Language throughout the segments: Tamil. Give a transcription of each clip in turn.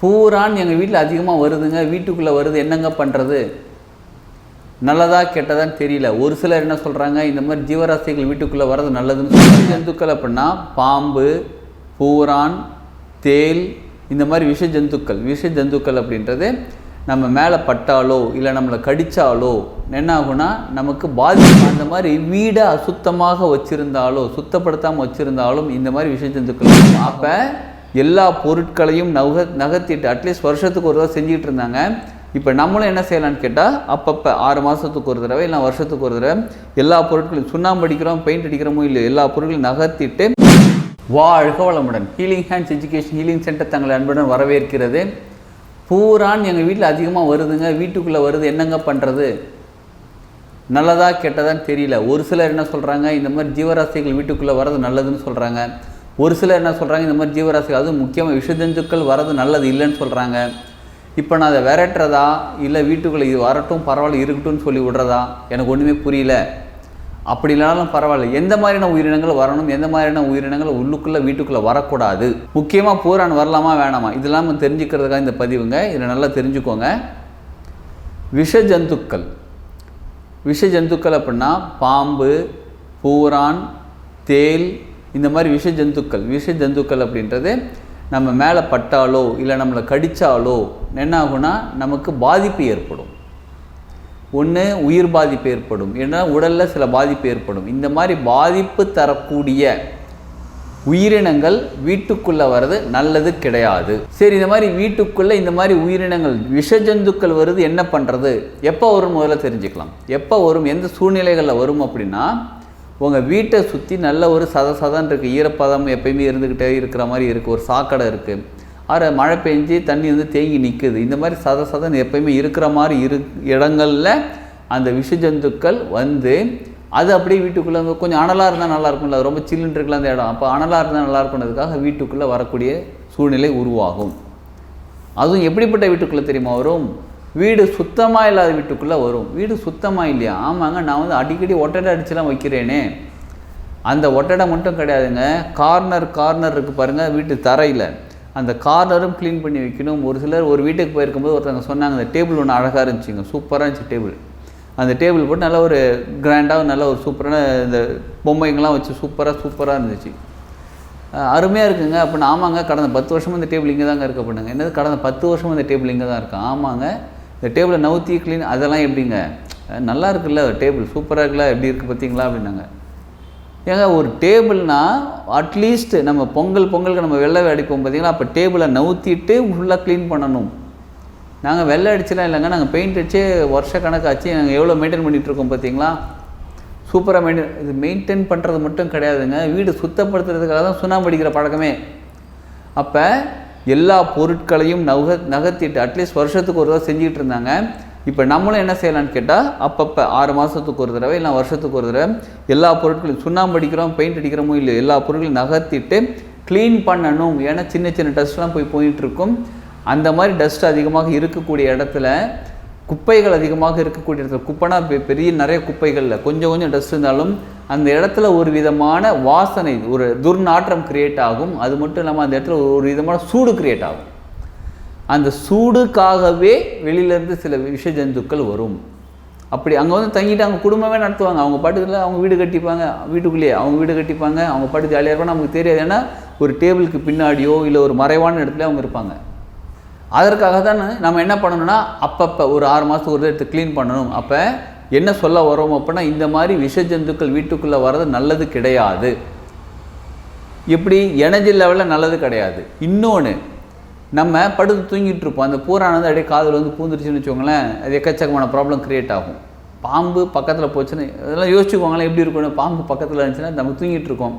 பூரான் எங்கள் வீட்டில் அதிகமாக வருதுங்க, வீட்டுக்குள்ளே வருது, என்னங்க பண்ணுறது? நல்லதா கெட்டதான்னு தெரியல. ஒரு சிலர் என்ன சொல்கிறாங்க, இந்த மாதிரி ஜீவராசிகள் வீட்டுக்குள்ளே வர்றது நல்லதுன்னு சொல்கிறாங்க. ஜந்துக்கள் அப்படின்னா பாம்பு, பூரான், தேல், இந்த மாதிரி விஷ ஜந்துக்கள் அப்படின்றது நம்ம மேலே பட்டாலோ இல்லை நம்மளை கடித்தாலோ என்ன ஆகுனா நமக்கு பாதிப்பு. அந்த மாதிரி வீடை அசுத்தமாக வச்சுருந்தாலோ சுத்தப்படுத்தாமல் வச்சுருந்தாலும் இந்த மாதிரி விஷ ஜந்துக்கள். அப்போ எல்லா பொருட்களையும் நகர்த்திட்டு அட்லீஸ்ட் வருஷத்துக்கு ஒரு தடவை செஞ்சுக்கிட்டு இருந்தாங்க. இப்போ நம்மளும் என்ன செய்யலான்னு கேட்டால் அப்பப்போ 6 மாதத்துக்கு ஒரு தடவை இல்லை வருஷத்துக்கு ஒரு தடவை எல்லா பொருட்களையும் சுண்ணாம்பு அடிக்கிறோம், பெயிண்ட் அடிக்கிறோமோ இல்லை, எல்லா பொருட்களையும் நகர்த்திட்டு வாழ்க வளமுடன். Healing hands education healing centre தங்களை அன்புடன் வரவேற்கிறது. பூரான் எங்கள் வீட்டில் அதிகமாக வருதுங்க, வீட்டுக்குள்ளே வருது, என்னங்க பண்ணுறது? நல்லதா கெட்டதான்னு தெரியல. ஒரு சிலர் என்ன சொல்கிறாங்க, இந்த மாதிரி ஜீவராசிகள் வீட்டுக்குள்ளே வர்றது நல்லதுன்னு சொல்கிறாங்க. ஒரு சிலர் என்ன சொல்கிறாங்க, இந்த மாதிரி ஜீவராசிகள் அதுவும் முக்கியமாக விஷஜந்துக்கள் வர்றது நல்லது இல்லைன்னு சொல்கிறாங்க. இப்போ நான் அதை விரட்டுறதா இல்லை வீட்டுக்குள்ளே இது வரட்டும் பரவாயில்ல இருக்கட்டும்னு சொல்லி விடுறதா எனக்கு ஒன்றுமே புரியல. அப்படி இல்லைனாலும் பரவாயில்ல, எந்த மாதிரியான உயிரினங்கள் வரணும், எந்த மாதிரியான உயிரினங்கள் உள்ளுக்குள்ளே வீட்டுக்குள்ளே வரக்கூடாது, முக்கியமாக பூரான் வரலாமா வேணாமா, இதெல்லாம் தெரிஞ்சுக்கிறதுக்காக இந்த பதிவுங்க. இதில் நல்லா தெரிஞ்சுக்கோங்க. விஷஜந்துக்கள் அப்படின்னா பாம்பு, பூரான், தேல், இந்த மாதிரி விஷஜந்துக்கள் அப்படின்றது நம்ம மேலே பட்டாலோ இல்லை நம்மளை கடித்தாலோ என்ன ஆகுனா நமக்கு பாதிப்பு ஏற்படும். ஒன்று உயிர் பாதிப்பு ஏற்படும், ஏன்னா உடலில் சில பாதிப்பு ஏற்படும். இந்த மாதிரி பாதிப்பு தரக்கூடிய உயிரினங்கள் வீட்டுக்குள்ளே வர்றது நல்லது கிடையாது. சரி, இந்த மாதிரி வீட்டுக்குள்ளே இந்த மாதிரி உயிரினங்கள் விஷஜந்துக்கள் வருது, என்ன பண்ணுறது? எப்போ வரும் முதல்ல தெரிஞ்சுக்கலாம். எப்போ வரும், எந்த சூழ்நிலைகளில் வரும் அப்படின்னா, உங்கள் வீட்டை சுற்றி நல்ல ஒரு சதன் இருக்குது, ஈரப்பதம் எப்பயுமே இருந்துக்கிட்டே இருக்கிற மாதிரி இருக்குது, ஒரு சாக்கடை இருக்குது, மழை பெஞ்சு தண்ணி தேங்கி நிற்குது, இந்த மாதிரி சதன் எப்பயுமே இருக்கிற மாதிரி இடங்களில் அந்த விஷஜந்துக்கள் அது அப்படியே வீட்டுக்குள்ளே கொஞ்சம் அனலாக இருந்தால் நல்லாயிருக்கும்ல, ரொம்ப சில்லுன்னு இருக்கலாம் அந்த இடம். அப்போ அனலாக இருந்தால் நல்லா இருக்குன்றதுக்காக வீட்டுக்குள்ளே வரக்கூடிய சூழ்நிலை உருவாகும். அதுவும் எப்படிப்பட்ட வீட்டுக்குள்ளே தெரியுமா வரும்? வீடு சுத்தமாக இல்லாத வீட்டுக்குள்ளே வரும். வீடு சுத்தமாக இல்லையா? ஆமாங்க, நான் அடிக்கடி ஒட்டடை அடிச்சுலாம் வைக்கிறேனே. அந்த ஒட்டடை மட்டும் கிடையாதுங்க, கார்னர் இருக்குது பாருங்கள் வீட்டு தரையில், அந்த கார்னரும் க்ளீன் பண்ணி வைக்கணும். ஒரு சிலர் ஒரு வீட்டுக்கு போயிருக்கும்போது ஒருத்தவங்க சொன்னாங்க, அந்த டேபிள் ஒன்று அழகாக இருந்துச்சுங்க, சூப்பராக இருந்துச்சு டேபிள். அந்த டேபிள் போட்டு நல்லா ஒரு கிராண்டாக நல்ல ஒரு சூப்பரான இந்த பொம்மைங்கள்லாம் வச்சு சூப்பராக இருந்துச்சு, அருமையாக இருக்குங்க. அப்படின்னா ஆமாங்க, கடந்த 10 வருஷமாக இந்த டேபிள் இங்கே தாங்க இருக்க பண்ணுங்க. என்னது கடந்த 10 வருஷமாக இந்த டேபிள் இங்கே தான் இருக்கு? ஆமாங்க, இந்த டேபிளை நவுத்தி க்ளீன் அதெல்லாம் எப்படிங்க, நல்லா இருக்குல்ல டேபிள், சூப்பராக இருக்குல்ல, எப்படி இருக்குது பார்த்தீங்களா அப்படின்னாங்க. ஏங்க ஒரு டேபிள்னால் அட்லீஸ்ட் நம்ம பொங்கலுக்கு நம்ம வெள்ளை அடிப்போம் பார்த்தீங்களா, அப்போ டேபிளை நவுத்திட்டு ஃபுல்லாக க்ளீன் பண்ணணும். நாங்கள் வெள்ளை அடிச்சுலாம் இல்லைங்க, நாங்கள் பெயிண்ட் அடித்து வருஷ கணக்காச்சு, நாங்கள் எவ்வளோ மெயின்டைன் பண்ணிகிட்ருக்கோம் பார்த்தீங்களா, சூப்பராக இது மெயின்டைன் பண்ணுறது மட்டும் கிடையாதுங்க, வீடு சுத்தப்படுத்துறதுக்காக தான் சுண்ணாம்பு அடிக்கிற பழக்கமே. அப்போ எல்லா பொருட்களையும் நகர்த்திட்டு அட்லீஸ்ட் வருஷத்துக்கு ஒரு தடவை செஞ்சுக்கிட்டு இருந்தாங்க. இப்போ நம்மளும் என்ன செய்யலான்னு கேட்டால் அப்பப்போ 6 மாதத்துக்கு ஒரு தடவை இல்லை வருஷத்துக்கு ஒரு தடவை எல்லா பொருட்களையும் சுண்ணாம்பு அடிக்கிறோம், பெயிண்ட் அடிக்கிறோமோ இல்லை, எல்லா பொருட்களையும் நகர்த்திட்டு க்ளீன் பண்ணணும். ஏன்னா சின்ன டஸ்ட்லாம் போயிட்டுருக்கும். அந்த மாதிரி டஸ்ட் அதிகமாக இருக்கக்கூடிய இடத்துல, குப்பைகள் அதிகமாக இருக்கக்கூடிய இடத்துல, குப்பைனா பெரிய நிறைய குப்பைகளில் கொஞ்சம் டஸ்ட் இருந்தாலும் அந்த இடத்துல ஒரு விதமான வாசனை, ஒரு துர்நாற்றம் கிரியேட் ஆகும். அது மட்டும் இல்லாமல் அந்த இடத்துல ஒரு விதமான சூடு கிரியேட் ஆகும். அந்த சூடுக்காகவே வெளியிலேருந்து சில விஷஜந்துக்கள் வரும். அப்படி அங்கே தங்கிட்டு அவங்க குடும்பமே நடத்துவாங்க, அவங்க பாட்டுக்குள்ள அவங்க வீடு கட்டிப்பாங்க, வீட்டுக்குள்ளேயே அவங்க வீடு கட்டிப்பாங்க, அவங்க பாட்டு ஜாலியாக இருப்பாங்க, நமக்கு தெரியாது. ஏன்னா ஒரு டேபிளுக்கு பின்னாடியோ இல்லை ஒரு மறைவான இடத்துல அவங்க இருப்பாங்க. அதற்காக தான் நம்ம என்ன பண்ணணும்னா அப்பப்போ ஒரு 6 மாதத்துக்கு ஒரு இடத்தை க்ளீன் பண்ணணும். அப்போ என்ன சொல்ல வரோம் அப்படின்னா, இந்த மாதிரி விஷஜந்துக்கள் வீட்டுக்குள்ளே வர்றது நல்லது கிடையாது. இப்படி எனர்ஜி லெவலில் நல்லது கிடையாது. இன்னொன்று, நம்ம படுத்து தூங்கிட்டு இருப்போம், அந்த பூரானது அப்படியே காதில் பூந்துருச்சுன்னு வச்சுக்கோங்களேன், அது எக்கச்சக்கமான ப்ராப்ளம் க்ரியேட் ஆகும். பாம்பு பக்கத்தில் போச்சுன்னு அதெல்லாம் யோசிச்சுக்கோங்களேன், எப்படி இருக்கணும். பாம்பு பக்கத்தில் இருந்துச்சுன்னா நம்ம தூங்கிட்டு இருக்கோம்,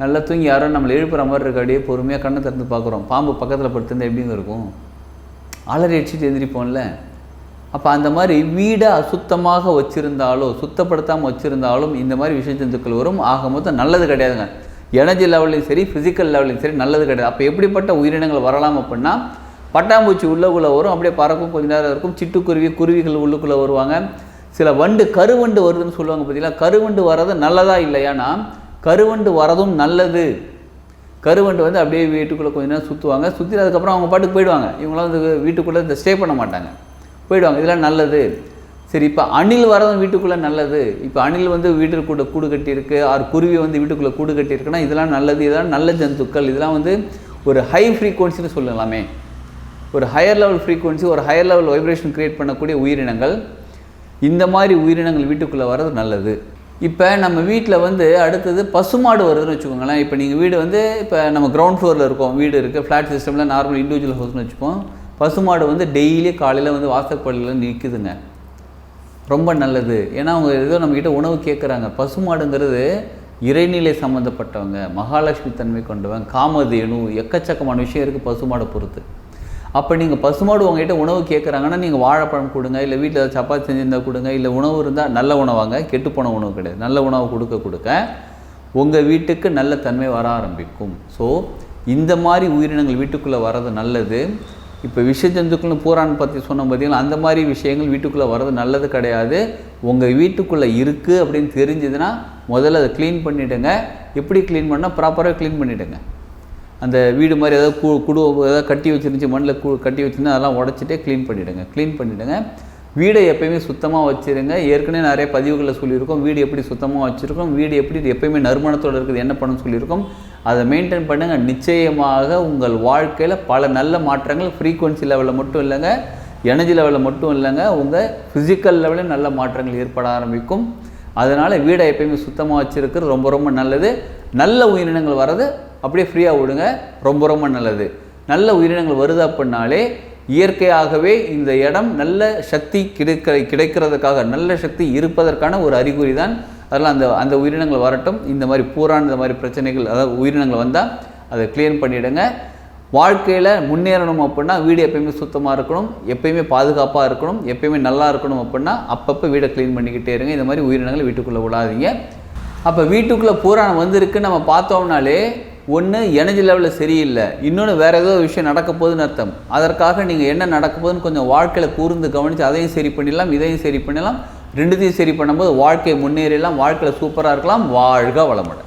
நல்லா தூங்கி யாரும் நம்மளை எழுப்புற மாதிரி இருக்க, அப்படியே பொறுமையாக கண்ணை திறந்து பார்க்குறோம், பாம்பு பக்கத்தில் படுத்திருந்தால் எப்படிங்க இருக்கும், அலறி அடிச்சுட்டு எந்திரிப்போம்ல. அப்போ அந்த மாதிரி வீடை அசுத்தமாக வச்சுருந்தாலோ சுத்தப்படுத்தாமல் வச்சுருந்தாலும் இந்த மாதிரி விஷஜந்துக்கள் வரும். ஆக மொத்தம் நல்லது கிடையாதுங்க. எனர்ஜி லெவல்லையும் சரி, ஃபிசிக்கல் லெவல்லையும் சரி நல்லது கிடையாது. அப்போ எப்படிப்பட்ட உயிரினங்கள் வரலாம் அப்படின்னா, பட்டாம்பூச்சி உள்ளுக்குள்ளே வரும், அப்படியே பறக்கும், கொஞ்ச நேரம் இருக்கும். குருவிகள் உள்ளுக்குள்ளே வருவாங்க. சில கருவண்டு வருதுன்னு சொல்லுவாங்க பார்த்தீங்களா. கருவண்டு வர்றது நல்லதா இல்லையானா, கருவண்டு வரதும் நல்லது. கருவண்டு வந்து அப்படியே வீட்டுக்குள்ளே கொஞ்ச நேரம் சுற்றுவாங்க, சுற்றி அதுக்கப்புறம் அவங்க பாட்டுக்கு போயிடுவாங்க. இவங்களாம் வந்து வீட்டுக்குள்ளே இந்த ஸ்டே பண்ண மாட்டாங்க, போயிடுவாங்க. இதெல்லாம் நல்லது. சரி, இப்போ அணில் வரதும் வீட்டுக்குள்ளே நல்லது. இப்போ அணில் வந்து வீட்டுக்குள்ளே கூடு கட்டியிருக்கு, ஆறு குருவி வந்து வீட்டுக்குள்ளே கூடு கட்டியிருக்குன்னா இதெல்லாம் நல்லது. இதெல்லாம் நல்ல ஜந்துக்கள். இதெல்லாம் வந்து ஒரு ஹை ஃப்ரீக்வன்சின்னு சொல்லலாமே, ஒரு ஹையர் லெவல் ஃப்ரீக்வன்சி, ஒரு ஹையர் லெவல் வைப்ரேஷன் க்ரியேட் பண்ணக்கூடிய உயிரினங்கள். இந்த மாதிரி உயிரினங்கள் வீட்டுக்குள்ளே வர்றது நல்லது. இப்போ நம்ம வீட்டில் வந்து அடுத்தது பசுமாடு வருதுன்னு வச்சுக்கோங்களேன். இப்போ நீங்கள் வீடு வந்து இப்போ நம்ம கிரவுண்ட் ஃப்ளோரில் இருக்கோம், வீடு இருக்குது, ஃப்ளாட் சிஸ்டமில் நார்மல் இண்டிவிஜுவல் ஹவுஸ்னு வச்சுப்போம். பசுமாடு வந்து டெய்லி காலையில் வந்து வாசற்படியில் நிற்குதுங்க, ரொம்ப நல்லது. ஏன்னா அவங்க ஏதோ நம்மக்கிட்ட உணவு கேட்குறாங்க. பசுமாடுங்கிறது இறைநிலை சம்மந்தப்பட்டவங்க, மகாலட்சுமி தன்மை கொண்டவங்க, காமதேனு, எக்கச்சக்கமான விஷயம் இருக்குது பசுமாடை பொறுத்து. அப்போ நீங்கள் பசுமாடு உங்கள்கிட்ட உணவு கேட்குறாங்கன்னா நீங்கள் வாழைப்பழம் கொடுங்க, இல்லை வீட்டில் ஏதாவது சப்பாத்தி செஞ்சுருந்தால் கொடுங்க, இல்லை உணவு இருந்தால் நல்ல உணவாங்க, கெட்டுப்போன உணவு கிடையாது, நல்ல உணவு கொடுக்க உங்கள் வீட்டுக்கு நல்ல தன்மை வர ஆரம்பிக்கும். ஸோ இந்த மாதிரி உயிரினங்கள் வீட்டுக்குள்ளே வர்றது நல்லது. இப்போ விஷ ஜந்துக்கள்னு பூரான் பற்றி சொன்ன பார்த்தீங்கன்னா அந்த மாதிரி விஷயங்கள் வீட்டுக்குள்ளே வர்றது நல்லது கிடையாது. உங்கள் வீட்டுக்குள்ளே இருக்குது அப்படின்னு தெரிஞ்சதுன்னா முதல்ல அதை க்ளீன் பண்ணிவிடுங்க. எப்படி க்ளீன் பண்ணால் ப்ராப்பராக க்ளீன் பண்ணிவிடுங்க. அந்த வீடு மாதிரி ஏதாவது குடு ஏதாவது கட்டி வச்சுருந்துச்சு, மண்ணில் கட்டி வச்சுருந்தா அதெல்லாம் உடச்சிட்டே க்ளீன் பண்ணிவிடுங்க. வீடை எப்போயுமே சுத்தமாக வச்சுருங்க. ஏற்கனவே நிறைய பதிவுகளில் சொல்லியிருக்கோம், வீடு எப்படி சுத்தமாக வச்சுருக்கோம், வீடு எப்படி எப்போயுமே நறுமணத்தோடு இருக்குது, என்ன பண்ணணும்னு சொல்லியிருக்கோம். அதை மெயின்டைன் பண்ணுங்கள். நிச்சயமாக உங்கள் வாழ்க்கையில் பல நல்ல மாற்றங்கள் ஃப்ரீக்வன்சி லெவலில் மட்டும் இல்லைங்க, எனர்ஜி லெவலில் மட்டும் இல்லைங்க, உங்கள் ஃபிசிக்கல் லெவலில் நல்ல மாற்றங்கள் ஏற்பட ஆரம்பிக்கும். அதனால் வீடை எப்போயுமே சுத்தமாக வச்சுருக்கிறது ரொம்ப ரொம்ப நல்லது. நல்ல உயிரினங்கள் வர்றது அப்படியே ஃப்ரீயாக விடுங்க, ரொம்ப ரொம்ப நல்லது. நல்ல உயிரினங்கள் வருது அப்படின்னாலே இயற்கையாகவே இந்த இடம் நல்ல சக்தி கிடைக்கிறதுக்காக, நல்ல சக்தி இருப்பதற்கான ஒரு அறிகுறி தான். அதெல்லாம் அந்த உயிரினங்கள் வரட்டும். இந்த மாதிரி பூரான் இந்த மாதிரி பிரச்சனைகள், அதாவது உயிரினங்கள் வந்தால் அதை க்ளீன் பண்ணிவிடுங்க. வாழ்க்கையில் முன்னேறணும் அப்படின்னா வீடு எப்போயுமே சுத்தமாக இருக்கணும், எப்போயுமே பாதுகாப்பாக இருக்கணும், எப்போயுமே நல்லா இருக்கணும். அப்படின்னா அப்பப்போ வீடை க்ளீன் பண்ணிக்கிட்டே இருங்க. இந்த மாதிரி உயிரினங்கள் வீட்டுக்குள்ளே விடாதீங்க. அப்போ வீட்டுக்குள்ளே பூரான் வந்திருக்கு நம்ம பார்த்தோம்னாலே ஒன்று எனர்ஜி லெவலில் சரியில்லை, இன்னொன்று வேறு ஏதோ விஷயம் நடக்க போகுதுன்னு அர்த்தம். அதற்காக நீங்கள் என்ன நடக்க போகுதுன்னு கொஞ்சம் வாழ்க்கையில் கூர்ந்து கவனித்து அதையும் சரி பண்ணிடலாம், இதையும் சரி பண்ணிடலாம். ரெண்டுத்தையும் சரி பண்ணும்போது வாழ்க்கையை முன்னேறலாம், வாழ்க்கையில் சூப்பராக இருக்கலாம். வாழ்க வளமுடன்.